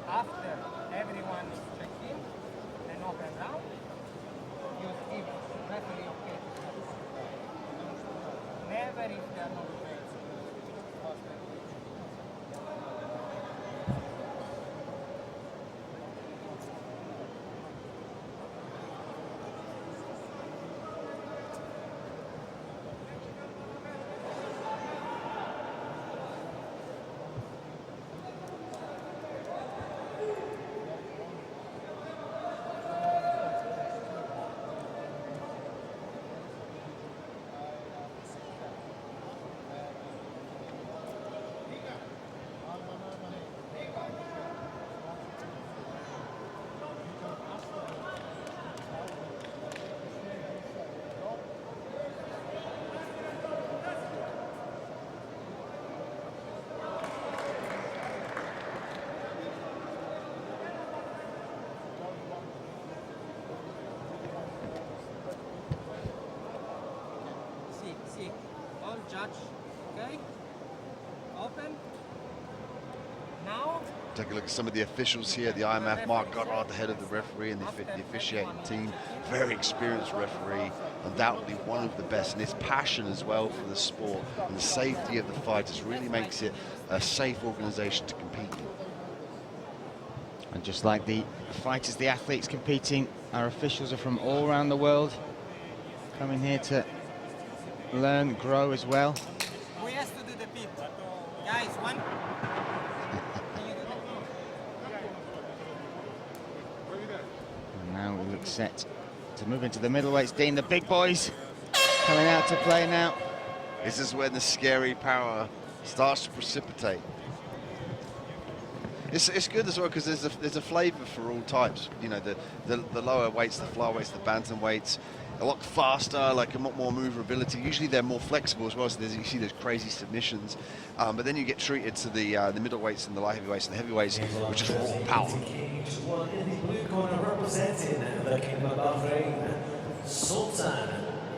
After everyone is checked in, then open round, you give referee okay. Never if they are not okay. See, all judge, okay? Open. Now. Take a look at some of the officials here. The IMF, Mark Goddard, the head of the referee and the officiating team. Very experienced referee, undoubtedly one of the best. And his passion as well for the sport and the safety of the fighters really makes it a safe organization to compete in. And just like the fighters, the athletes competing, our officials are from all around the world, coming here to learn, grow as well. Who has to do the pit? Guys, one. And now we look set to move into the middleweights. Dean, the big boys coming out to play now. This is when the scary power starts to precipitate. It's good as well because there's a flavour for all types. You know, the lower weights, the flyweights, the bantamweights, a lot faster, like a lot more maneuverability. Usually they're more flexible as well, so you see those crazy submissions. But then you get treated to the middleweights and the light heavyweights and the heavyweights, which is raw power. In the blue corner representing the King of Bahrain, Sultan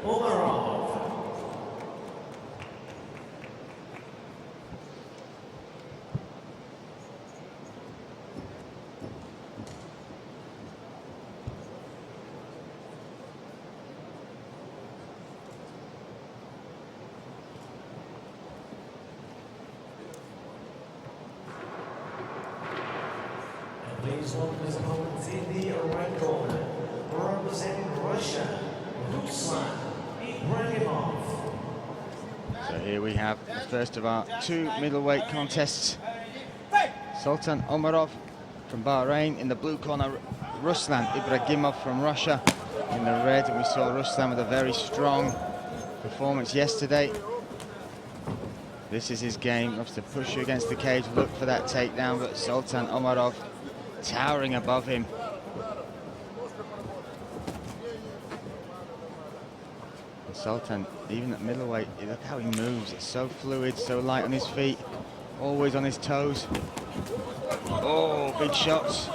Omarov. Please welcome his opponents in the red corner, representing Russia, Ruslan, Ibragimov. So here we have the first of our two middleweight contests. Sultan Omarov from Bahrain in the blue corner, Ruslan Ibragimov from Russia in the red. And we saw Ruslan with a very strong performance yesterday. This is his game, loves to push you against the cage, look for that takedown, but Sultan Omarov towering above him. And Sultan, even at middleweight, look how he moves. It's so fluid, so light on his feet, always on his toes. Oh, big shots.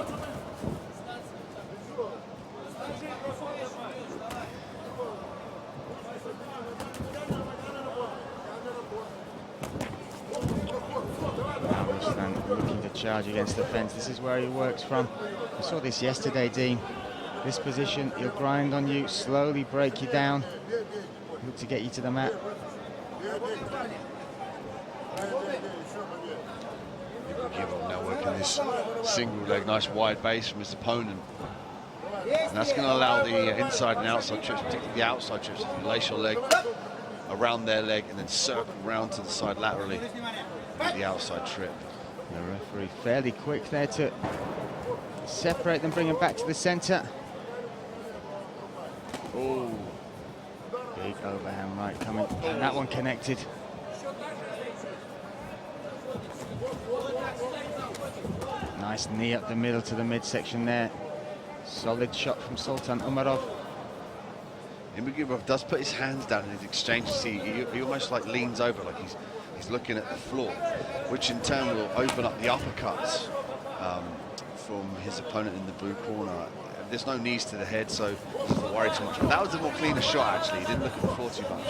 Looking to charge against the fence. This is where he works from. I saw this yesterday, Dean. This position, he'll grind on you, slowly break you down, look to get you to the mat. Ibragimov now working this single leg, nice wide base from his opponent. And that's going to allow the inside and outside trips, particularly the outside trips, if you lace your leg around their leg and then circle round to the side laterally with the outside trip. The referee fairly quick there to separate them, bring them back to the center. Oh, big overhand right coming, and that one connected. Nice knee up the middle to the midsection there. Solid shot from Sultan Omarov. Ibragimov does put his hands down in his exchange. See, he almost like leans over, like he's looking at the floor, which in turn will open up the uppercuts from his opponent in the blue corner. There's no knees to the head, so he doesn't worry too much. But that was a more cleaner shot, actually. He didn't look at the floor too much.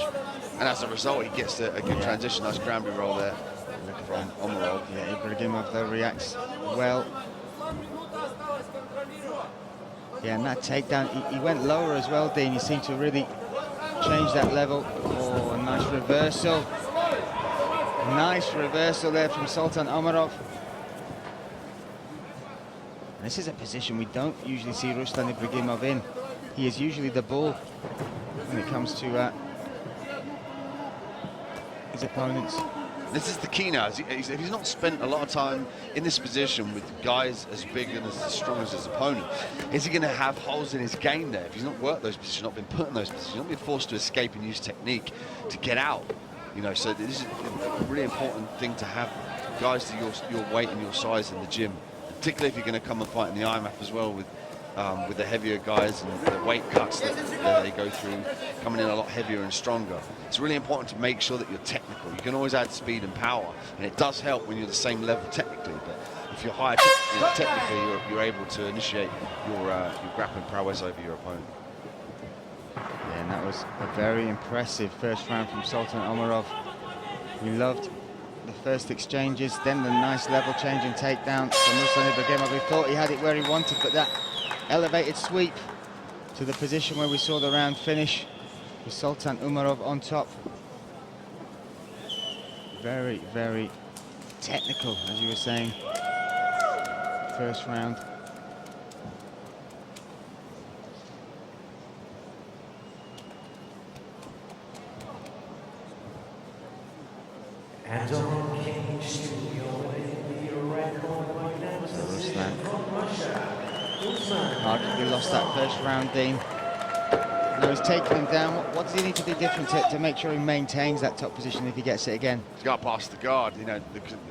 And as a result, he gets a good transition. Nice ground roll there from Omarov. Yeah, Ibragimov though reacts well. Yeah, and that takedown, he went lower as well, Dean. He seemed to really change that level. Oh, a nice reversal. Nice reversal there from Sultan Omarov. And this is a position we don't usually see Ruslan Ibragimov in. He is usually the bull when it comes to his opponents. This is the key now. If he's not spent a lot of time in this position with guys as big and as strong as his opponent, is he going to have holes in his game there? If he's not worked those positions, not been put in those positions, not been forced to escape and use technique to get out. You know, so this is a really important thing to have guys to your weight and your size in the gym, particularly if you're going to come and fight in the IMAF as well with the heavier guys and the weight cuts that they go through, coming in a lot heavier and stronger. It's really important to make sure that you're technical. You can always add speed and power, and it does help when you're the same level technically, but if you're higher technically, you're able to initiate your grappling prowess over your opponent. Yeah, and that was a very impressive first round from Sultan Omarov. We loved the first exchanges, then the nice level change and takedown from Ruslan Ibragimov. We thought he had it where he wanted, but that elevated sweep to the position where we saw the round finish with Sultan Omarov on top. Very, very technical, as you were saying, first round. And on King Studio in the red corner right now, Ruslan from Russia, Sultan. arguably lost that first round, Dean. Now he's taking him down. What does he need to do different to make sure he maintains that top position if he gets it again? He's got past the guard. You know,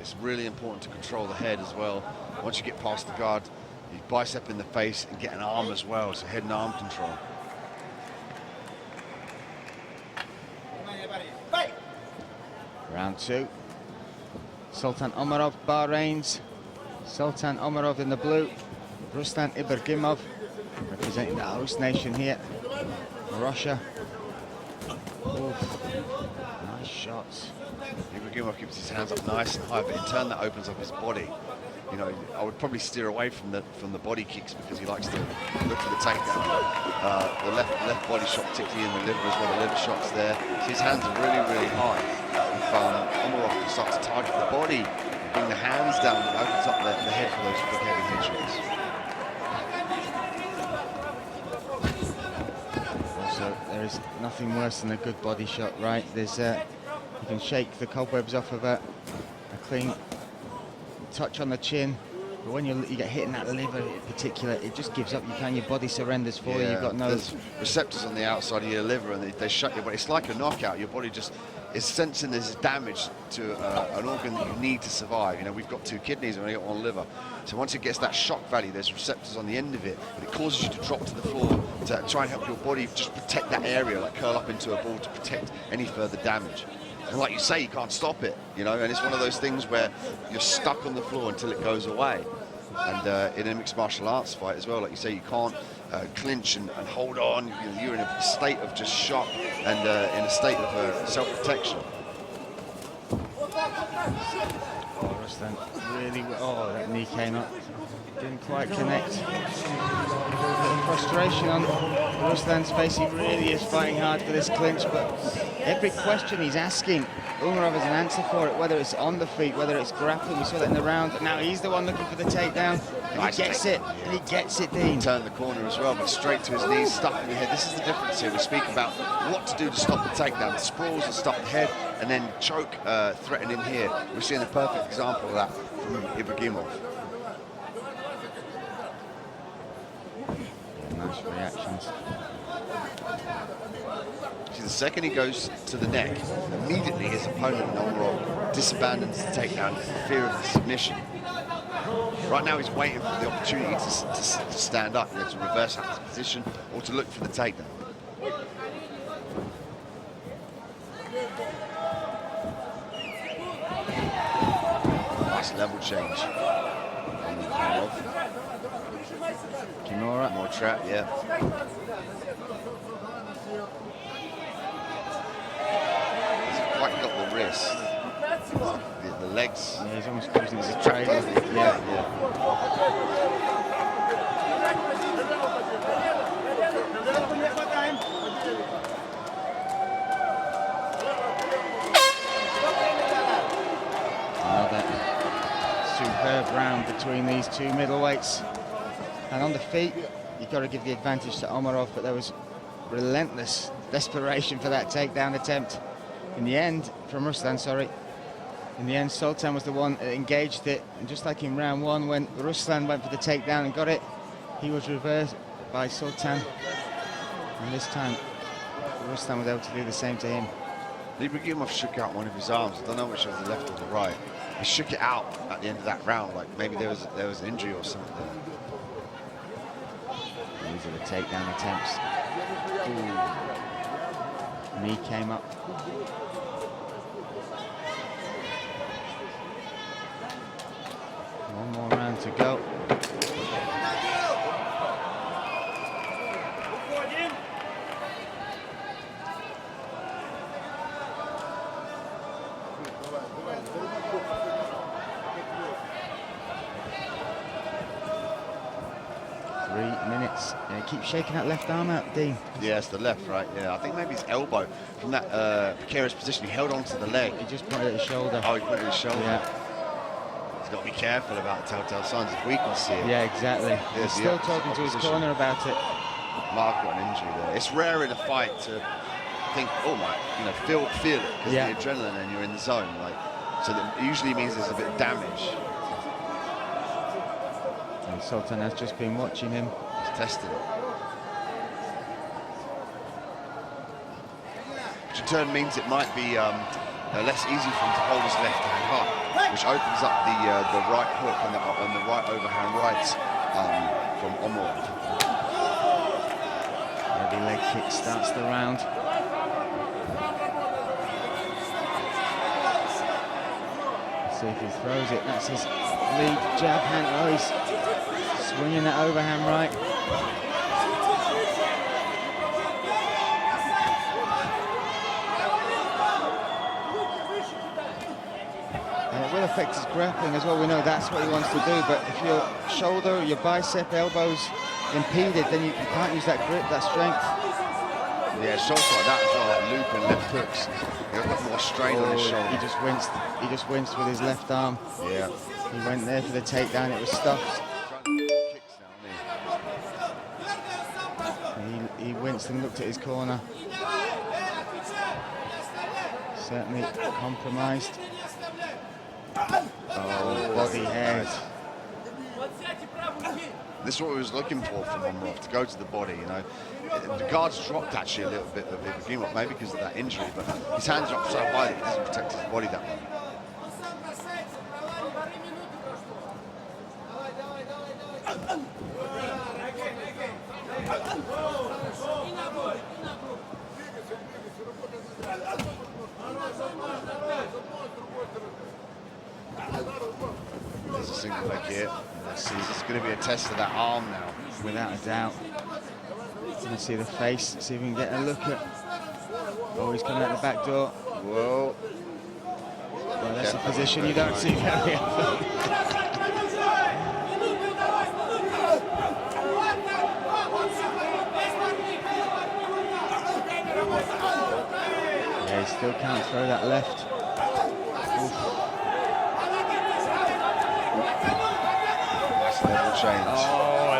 it's really important to control the head as well. Once you get past the guard, you bicep in the face and get an arm as well, so head and arm control. Round two. Sultan Omarov, Bahrain's Sultan Omarov in the blue. Ruslan Ibragimov representing the host nation here, Russia. Oof. Nice shots. Ibragimov keeps his hands up nice and high, but in turn that opens up his body. You know, I would probably steer away from the body kicks because he likes to look for the takedown. The left body shot, particularly in the liver as well. The liver shots there. So his hands are really, really high. If Omarov can start to target the body, bring the hands down, it opens up the head for those big heavy head shots. Also, there is nothing worse than a good body shot, right? There's you can shake the cobwebs off of a clean touch on the chin, but when you get hit in that liver in particular, it just gives up. Your body surrenders for you. You've got no... There's receptors on the outside of your liver, and they shut your body. It's like a knockout. Your body just is sensing there's damage to an organ that you need to survive. You know, we've got 2 kidneys and we've got 1 liver. So once it gets that shock value, there's receptors on the end of it, and it causes you to drop to the floor to try and help your body just protect that area, like curl up into a ball to protect any further damage. And like you say, you can't stop it, you know, and it's one of those things where you're stuck on the floor until it goes away. And in a mixed martial arts fight as well, like you say, you can't clinch and hold on. You're in a state of just shock and in a state of self-protection. Oh, Ruslan really... Oh, that knee came up. Didn't quite connect. Frustration on Ruslan's face. He really is fighting hard for this clinch, but every question he's asking, Omarov has an answer for it, whether it's on the feet, whether it's grappling. We saw that in the round, but now he's the one looking for the takedown. And he gets it, and he gets it, Dean. Turn the corner as well, but straight to his knees, stuck in the head. This is the difference here. We speak about what to do to stop the takedown. The sprawls to stop the head, and then choke threatening here. We're seeing a perfect example of that from Ibragimov. Nice reactions. See, the second he goes to the neck, immediately his opponent, Omarov, disabandons the takedown for fear of the submission. Right now he's waiting for the opportunity to stand up, you know, to reverse out his position or to look for the takedown. Nice level change. Kimura. More trap, yeah. the wrist. The legs. Yeah, he's almost using it as a trade. Yeah. Another superb round between these two middleweights. And on the feet, you've got to give the advantage to Omarov, but there was relentless desperation for that takedown attempt. In the end, from Ruslan, sorry. In the end, Sultan was the one that engaged it. And just like in round one, when Ruslan went for the takedown and got it, he was reversed by Sultan. And this time, Ruslan was able to do the same to him. Ibragimov shook out one of his arms. I don't know which was the left or the right. He shook it out at the end of that round, like maybe there was an injury or something there. These are the takedown attempts. Ooh. Knee came up. One more round to go. 3 minutes. Yeah, keep shaking that left arm out, Dean. Yeah, it's the left, right? Yeah, I think maybe his elbow from that precarious position. He held onto the leg. He just pointed at his shoulder. Oh, he pointed at his shoulder. Yeah. He's got to be careful about telltale signs if we can see it. Yeah, exactly. Yeah, He's still talking to his corner about it. Mark got an injury there. It's rare in a fight to think, oh my, feel it, because Yeah. the adrenaline and you're in the zone. So that usually means there's a bit of damage. And Sultan has just been watching him. He's tested it. Which in turn means it might be less easy for him to hold his left hand high, which opens up the right hook and the right overhand right from Omarov. Heavy leg kick starts the round. Let's see if he throws it. That's his lead jab hand. Oh, he's swinging that overhand right. And it will affect his grappling as well. We know that's what he wants to do, but if your shoulder, your bicep, elbows impeded, then you can't use that grip, that strength. Yeah, shots like that as well, like loop and left hooks. He's got more strain on his shoulder. He just winced with his left arm. Yeah. He went there for the takedown, it was stuffed. He winced and looked at his corner. Certainly compromised. Oh, body head. This is what we was looking for from Omarov, to go to the body, The guard's dropped actually a little bit of Ibragimov, maybe because of that injury, but his hands are up so high that he doesn't protect his body that well. There's a single leg here. Let's see, this is going to be a test of that arm now. Without a doubt. You can see the face, see if we can get a look at. Oh, he's coming out the back door. Whoa. Well, that's a position you don't see very often. Yeah, he still can't throw that left. Level change. Oh,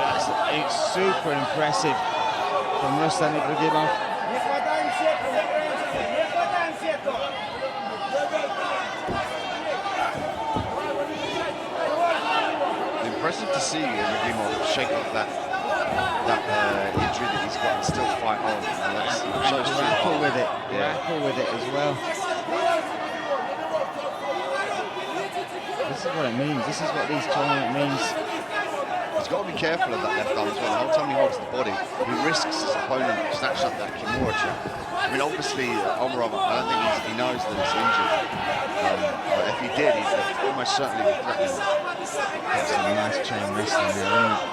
it's super impressive from Ruslan Ibragimov. Impressive to see Ibragimov shake off that injury that he's got and still fight on. Grapple with it, grapple with it as well. This is what it means. This is what these tournament means. He's got to be careful of that left arm as well. The whole time he holds the body, he risks his opponent snatching up that Kimura jab. I mean, obviously, Omarov, I don't think he knows that he's injured. But if he did, he's almost certainly threatening. That's some nice chain wrestling there, isn't it?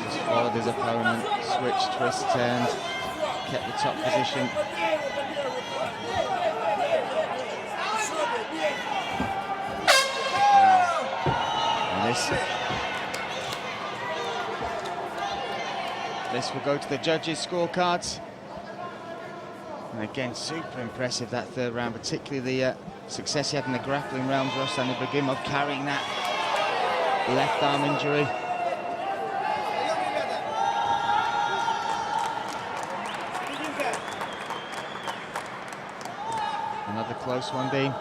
Just followed his opponent, switched, twist, turned, kept the top position. this. This will go to the judges' scorecards. And again, super impressive that third round, particularly the success he had in the grappling rounds. Ruslan Ibragimov carrying that left arm injury. Another close one, Dean.